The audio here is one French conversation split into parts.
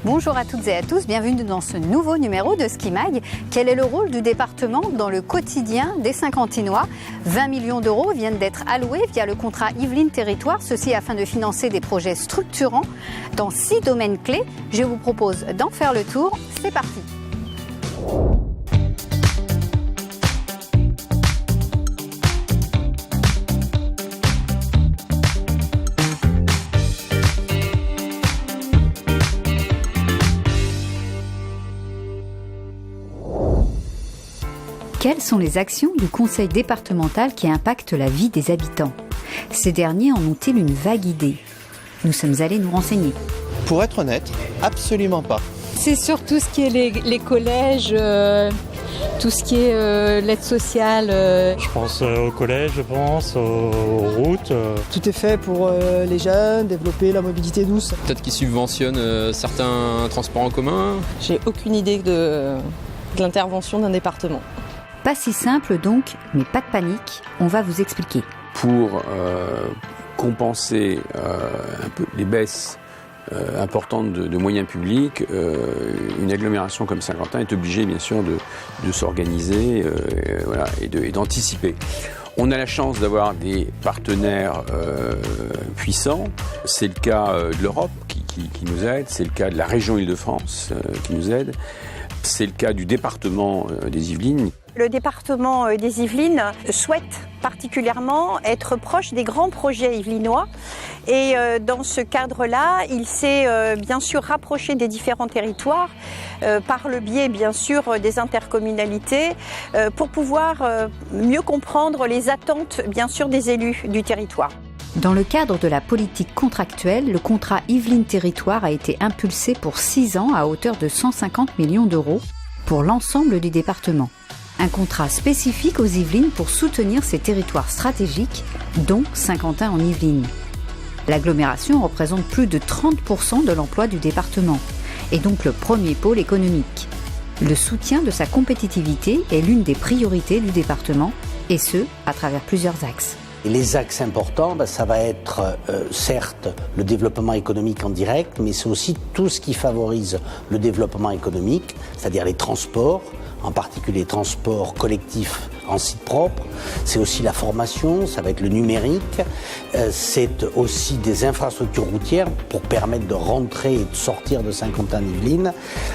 Bonjour à toutes et à tous, bienvenue dans ce nouveau numéro de Ski Mag. Quel est le rôle du département dans le quotidien des Saint-Quentinois ? 20 millions d'euros viennent d'être alloués via le contrat Yvelines Territoire, ceci afin de financer des projets structurants dans 6 domaines clés. Je vous propose d'en faire le tour, c'est parti. Quelles sont les actions du conseil départemental qui impactent la vie des habitants ? Ces derniers en ont-ils une vague idée ? Nous sommes allés nous renseigner. Pour être honnête, absolument pas. C'est surtout ce qui est les collèges, tout ce qui est l'aide sociale. Je pense au collège, je pense, aux routes. Tout est fait pour les jeunes, développer la mobilité douce. Peut-être qu'ils subventionnent certains transports en commun. J'ai aucune idée de l'intervention d'un département. Pas si simple donc, mais pas de panique, on va vous expliquer. Pour compenser un peu les baisses importantes de moyens publics, une agglomération comme Saint-Quentin est obligée bien sûr de s'organiser et d'anticiper. On a la chance d'avoir des partenaires puissants, c'est le cas de l'Europe qui nous aide, c'est le cas de la région Île-de-France qui nous aide, c'est le cas du département des Yvelines. Le département des Yvelines souhaite particulièrement être proche des grands projets yvelinois et dans ce cadre-là, il s'est bien sûr rapproché des différents territoires par le biais bien sûr des intercommunalités pour pouvoir mieux comprendre les attentes bien sûr des élus du territoire. Dans le cadre de la politique contractuelle, le contrat Yvelines Territoire a été impulsé pour 6 ans à hauteur de 150 millions d'euros pour l'ensemble du département. Un contrat spécifique aux Yvelines pour soutenir ces territoires stratégiques, dont Saint-Quentin en Yvelines. L'agglomération représente plus de 30% de l'emploi du département et donc le premier pôle économique. Le soutien de sa compétitivité est l'une des priorités du département, et ce, à travers plusieurs axes. Et les axes importants, ça va être certes le développement économique en direct, mais c'est aussi tout ce qui favorise le développement économique, c'est-à-dire les transports, en particulier les transports collectifs en site propre. C'est aussi la formation, ça va être le numérique, c'est aussi des infrastructures routières pour permettre de rentrer et de sortir de Saint-Quentin-Yvelines.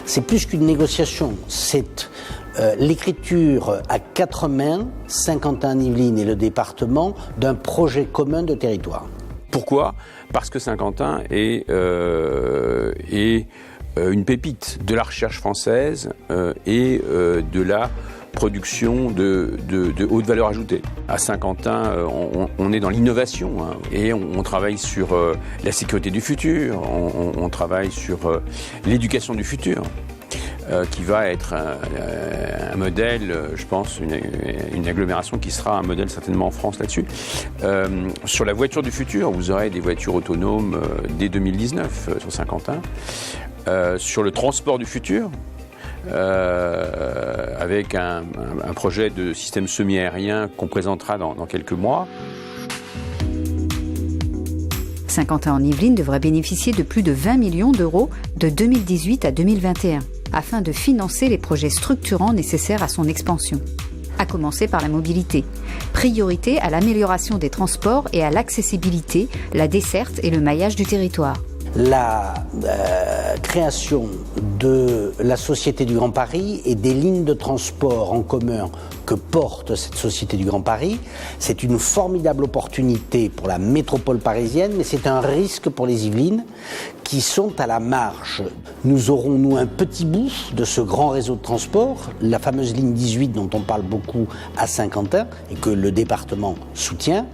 C'est plus qu'une négociation, c'est l'écriture à 4 mains, Saint-Quentin-Yvelines et le département, d'un projet commun de territoire. Pourquoi ? Parce que Saint-Quentin est une pépite de la recherche française et de la production de haute valeur ajoutée. À Saint-Quentin, on est dans l'innovation et on travaille sur la sécurité du futur, on travaille sur l'éducation du futur. Qui va être un modèle, je pense, une agglomération qui sera un modèle certainement en France là-dessus. Sur la voiture du futur, vous aurez des voitures autonomes dès 2019 sur Saint-Quentin. Sur le transport du futur, avec un projet de système semi-aérien qu'on présentera dans quelques mois. Saint-Quentin en Yvelines devrait bénéficier de plus de 20 millions d'euros de 2018 à 2021, afin de financer les projets structurants nécessaires à son expansion. À commencer par la mobilité. Priorité à l'amélioration des transports et à l'accessibilité, la desserte et le maillage du territoire. La création de la Société du Grand Paris et des lignes de transport en commun que porte cette Société du Grand Paris, c'est une formidable opportunité pour la métropole parisienne, mais c'est un risque pour les Yvelines qui sont à la marge. Nous aurons, nous, un petit bout de ce grand réseau de transport, la fameuse ligne 18 dont on parle beaucoup à Saint-Quentin et que le département soutient,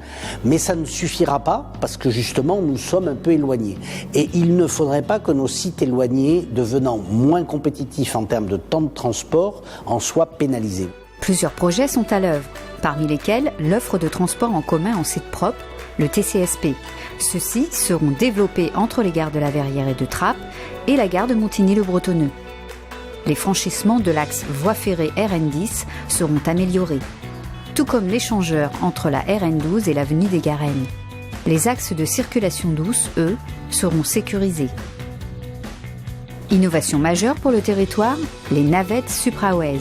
mais ça ne suffira pas parce que justement nous sommes un peu éloignés. Et il ne faudrait pas que nos sites éloignés, devenant moins compétitifs en termes de temps de transport, en soient pénalisés. Plusieurs projets sont à l'œuvre, parmi lesquels l'offre de transport en commun en site propre, le TCSP. Ceux-ci seront développés entre les gares de la Verrière et de Trappes et la gare de Montigny-le-Bretonneux. Les franchissements de l'axe voie ferrée RN10 seront améliorés, tout comme l'échangeur entre la RN12 et l'avenue des Garennes. Les axes de circulation douce, eux, seront sécurisés. Innovation majeure pour le territoire, les navettes Supraways,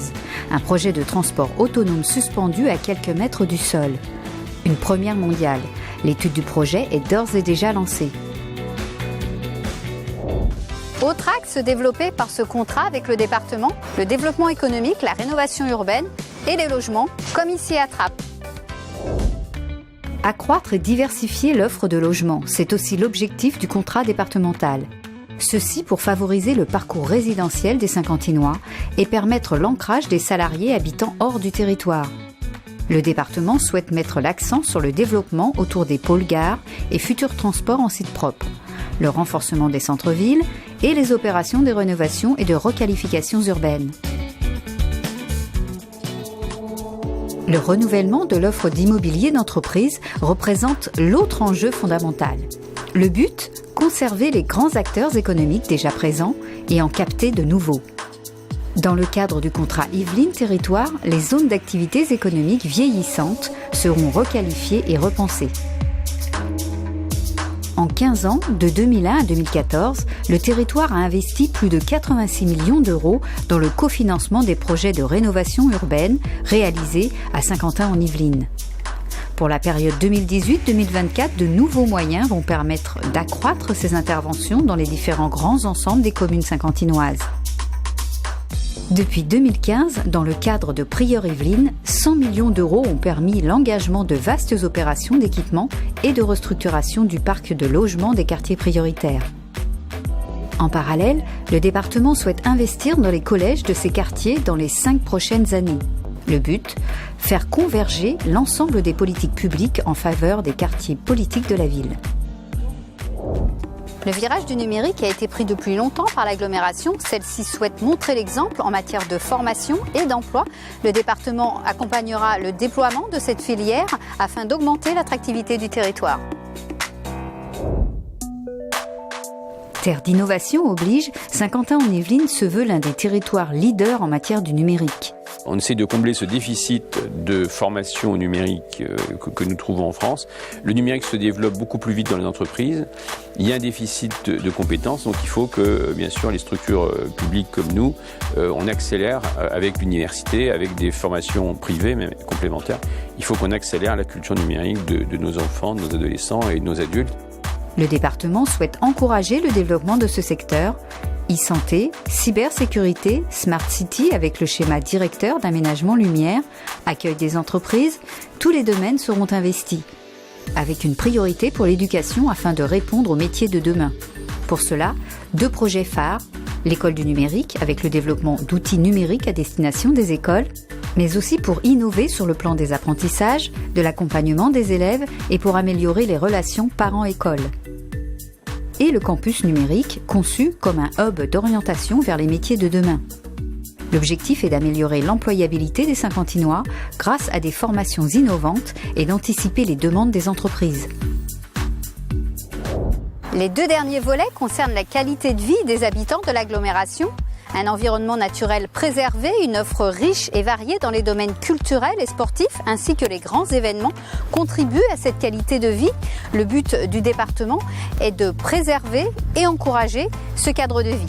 un projet de transport autonome suspendu à quelques mètres du sol. Une première mondiale. L'étude du projet est d'ores et déjà lancée. Autre axe développé par ce contrat avec le département, le développement économique, la rénovation urbaine et les logements, comme ici à Trappes. Accroître et diversifier l'offre de logements, c'est aussi l'objectif du contrat départemental. Ceci pour favoriser le parcours résidentiel des Saint-Quentinois et permettre l'ancrage des salariés habitant hors du territoire. Le département souhaite mettre l'accent sur le développement autour des pôles gares et futurs transports en site propre, le renforcement des centres-villes et les opérations de rénovation et de requalifications urbaines. Le renouvellement de l'offre d'immobilier d'entreprise représente l'autre enjeu fondamental. Le but, conserver les grands acteurs économiques déjà présents et en capter de nouveaux. Dans le cadre du contrat Yvelines Territoire, les zones d'activités économiques vieillissantes seront requalifiées et repensées. En 15 ans, de 2001 à 2014, le territoire a investi plus de 86 millions d'euros dans le cofinancement des projets de rénovation urbaine réalisés à Saint-Quentin-en-Yvelines. Pour la période 2018-2024, de nouveaux moyens vont permettre d'accroître ces interventions dans les différents grands ensembles des communes saint-quentinoises. Depuis 2015, dans le cadre de Prieure-Yvelines, 100 millions d'euros ont permis l'engagement de vastes opérations d'équipement et de restructuration du parc de logements des quartiers prioritaires. En parallèle, le département souhaite investir dans les collèges de ces quartiers dans les 5 prochaines années. Le but, faire converger l'ensemble des politiques publiques en faveur des quartiers politiques de la ville. Le virage du numérique a été pris depuis longtemps par l'agglomération. Celle-ci souhaite montrer l'exemple en matière de formation et d'emploi. Le département accompagnera le déploiement de cette filière afin d'augmenter l'attractivité du territoire. Terre d'innovation oblige, Saint-Quentin-en-Yvelines se veut l'un des territoires leaders en matière du numérique. On essaie de combler ce déficit de formation au numérique que nous trouvons en France. Le numérique se développe beaucoup plus vite dans les entreprises. Il y a un déficit de compétences, donc il faut que, bien sûr, les structures publiques comme nous, on accélère avec l'université, avec des formations privées, même complémentaires. Il faut qu'on accélère la culture numérique de nos enfants, de nos adolescents et de nos adultes. Le département souhaite encourager le développement de ce secteur. E-santé, cybersécurité, Smart City avec le schéma directeur d'aménagement lumière, accueil des entreprises, tous les domaines seront investis, avec une priorité pour l'éducation afin de répondre aux métiers de demain. Pour cela, 2 projets phares, l'école du numérique avec le développement d'outils numériques à destination des écoles, mais aussi pour innover sur le plan des apprentissages, de l'accompagnement des élèves et pour améliorer les relations parents-école. Et le campus numérique, conçu comme un hub d'orientation vers les métiers de demain. L'objectif est d'améliorer l'employabilité des Saint-Quentinois grâce à des formations innovantes et d'anticiper les demandes des entreprises. Les 2 derniers volets concernent la qualité de vie des habitants de l'agglomération. Un environnement naturel préservé, une offre riche et variée dans les domaines culturels et sportifs, ainsi que les grands événements, contribuent à cette qualité de vie. Le but du département est de préserver et encourager ce cadre de vie.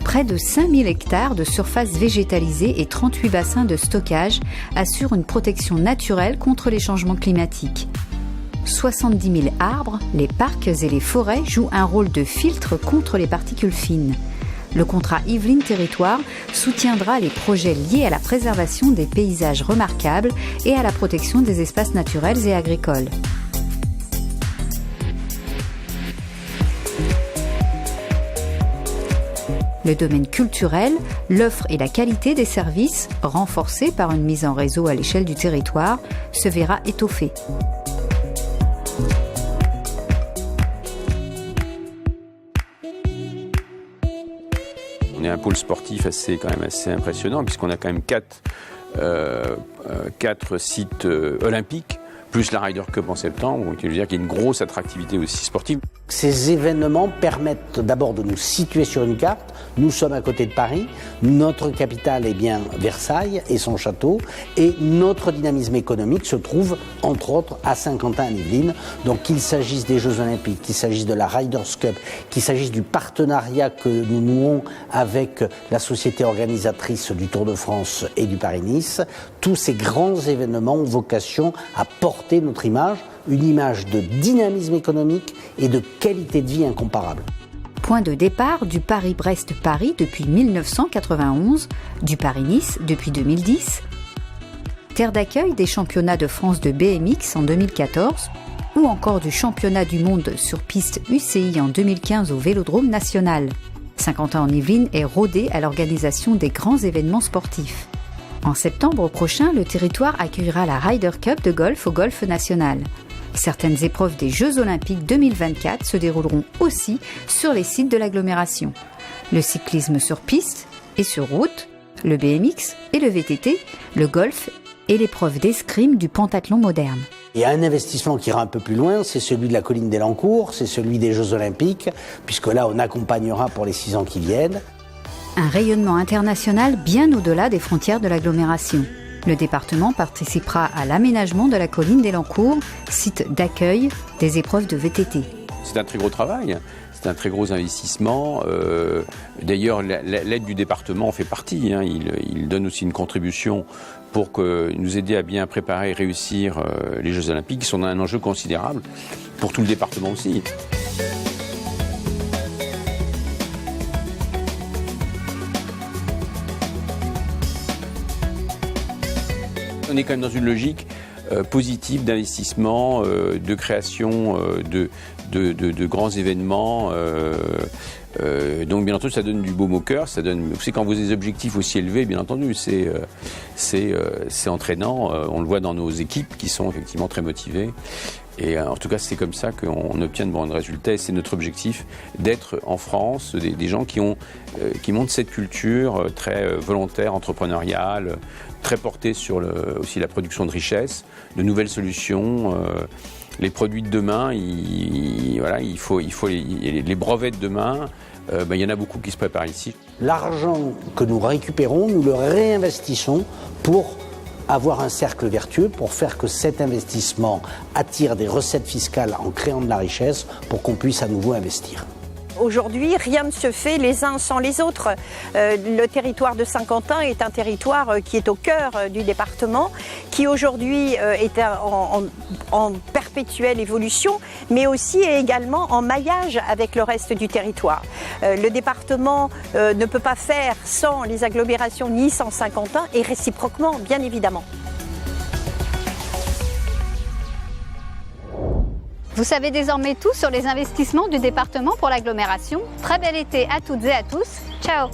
Près de 5000 hectares de surface végétalisée et 38 bassins de stockage assurent une protection naturelle contre les changements climatiques. 70 000 arbres, les parcs et les forêts jouent un rôle de filtre contre les particules fines. Le contrat Yvelines Territoire soutiendra les projets liés à la préservation des paysages remarquables et à la protection des espaces naturels et agricoles. Le domaine culturel, l'offre et la qualité des services, renforcés par une mise en réseau à l'échelle du territoire, se verra étoffée. On est un pôle sportif quand même assez impressionnant, puisqu'on a quand même 4 sites olympiques, plus la Ryder Cup en septembre, donc il veut dire qu'il y a une grosse attractivité aussi sportive. Ces événements permettent d'abord de nous situer sur une carte. Nous sommes à côté de Paris, notre capitale est bien Versailles et son château, et notre dynamisme économique se trouve entre autres à Saint-Quentin-en-Yvelines. Donc qu'il s'agisse des Jeux Olympiques, qu'il s'agisse de la Riders Cup, qu'il s'agisse du partenariat que nous nouons avec la société organisatrice du Tour de France et du Paris-Nice, tous ces grands événements ont vocation à porter notre image, une image de dynamisme économique et de qualité de vie incomparable. Point de départ du Paris-Brest-Paris depuis 1991, du Paris-Nice depuis 2010, terre d'accueil des championnats de France de BMX en 2014 ou encore du championnat du monde sur piste UCI en 2015 au Vélodrome national. Saint-Quentin-en-Yvelines est rodé à l'organisation des grands événements sportifs. En septembre prochain, le territoire accueillera la Ryder Cup de golf au Golf National. Certaines épreuves des Jeux Olympiques 2024 se dérouleront aussi sur les sites de l'agglomération. Le cyclisme sur piste et sur route, le BMX et le VTT, le golf et l'épreuve d'escrime du pentathlon moderne. Il y a un investissement qui ira un peu plus loin, c'est celui de la colline d'Elancourt, c'est celui des Jeux Olympiques, puisque là on accompagnera pour les 6 ans qui viennent. Un rayonnement international bien au-delà des frontières de l'agglomération. Le département participera à l'aménagement de la colline d'Elancourt, site d'accueil des épreuves de VTT. C'est un très gros travail, c'est un très gros investissement. D'ailleurs, l'aide du département en fait partie. Il donne aussi une contribution pour nous aider à bien préparer et réussir les Jeux Olympiques, qui sont un enjeu considérable pour tout le département aussi. On est quand même dans une logique positive d'investissement, de création de grands événements. Donc bien entendu ça donne du baume au cœur, ça donne. Vous savez, quand vous avez des objectifs aussi élevés, bien entendu c'est entraînant. On le voit dans nos équipes qui sont effectivement très motivées. Et en tout cas, c'est comme ça qu'on obtient de bons résultats. Et c'est notre objectif d'être en France des gens qui montrent cette culture très volontaire, entrepreneuriale, très portée sur aussi la production de richesses, de nouvelles solutions. Les produits de demain, il faut les brevets de demain. Il y en a beaucoup qui se préparent ici. L'argent que nous récupérons, nous le réinvestissons pour avoir un cercle vertueux, pour faire que cet investissement attire des recettes fiscales en créant de la richesse pour qu'on puisse à nouveau investir. Aujourd'hui, rien ne se fait les uns sans les autres. Le territoire de Saint-Quentin est un territoire qui est au cœur du département, qui aujourd'hui est en perpétuelle évolution, mais aussi et également en maillage avec le reste du territoire. Le département ne peut pas faire sans les agglomérations ni sans Saint-Quentin, et réciproquement, bien évidemment. Vous savez désormais tout sur les investissements du département pour l'agglomération. Très bel été à toutes et à tous. Ciao!